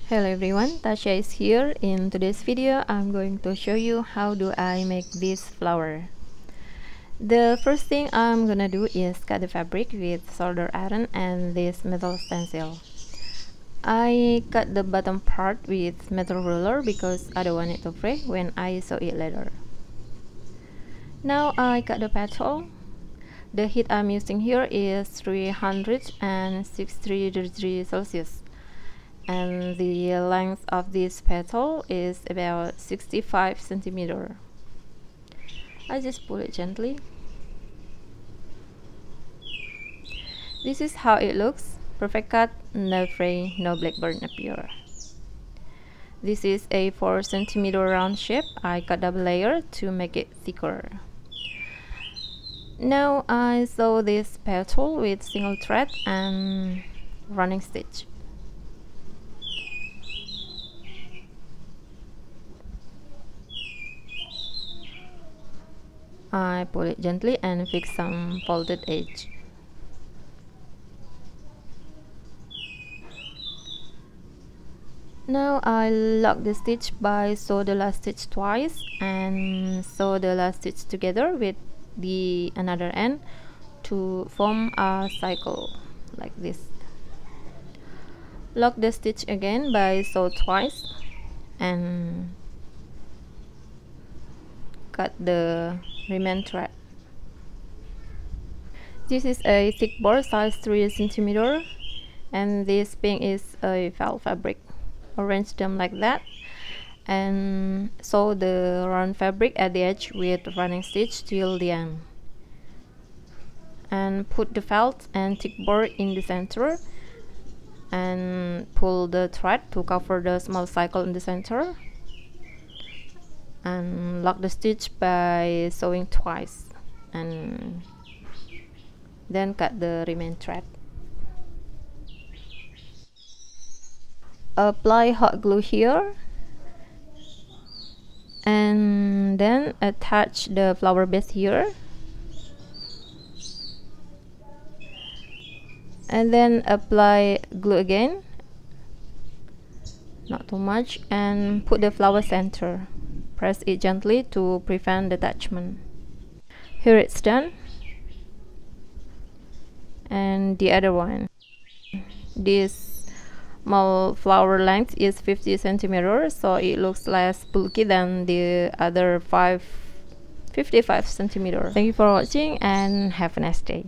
Hello everyone, Tasha is here. In today's video, I'm going to show you how do I make this flower. The first thing I'm gonna do is cut the fabric with solder iron and this metal stencil. I cut the bottom part with metal ruler because I don't want it to break when I sew it later. Now I cut the petal. The heat I'm using here is 360 degrees Celsius. And the length of this petal is about 65 centimeter. I just pull it gently. This is how it looks. Perfect cut, no fray, no blackburn appear. This is a 4 centimeter round shape. I cut double layer to make it thicker. Now I sew this petal with single thread and running stitch. I pull it gently and fix some folded edge. Now I lock the stitch by sew the last stitch twice and sew the last stitch together with the another end to form a cycle like this. Lock the stitch again by sew twice and cut the remaining thread. This is a thick board size 3 centimeter, and this pink is a felt fabric. Arrange them like that and sew the round fabric at the edge with running stitch till the end. And put the felt and thick board in the center and pull the thread to cover the small cycle in the center. And lock the stitch by sewing twice and then cut the remaining thread. Apply hot glue here and then attach the flower base here and then apply glue again, not too much, and put the flower center. Press it gently to prevent detachment. Here it's done. And the other one. This small flower length is 50 centimeters, so it looks less bulky than the other 55 centimeters. Thank you for watching and have a nice day.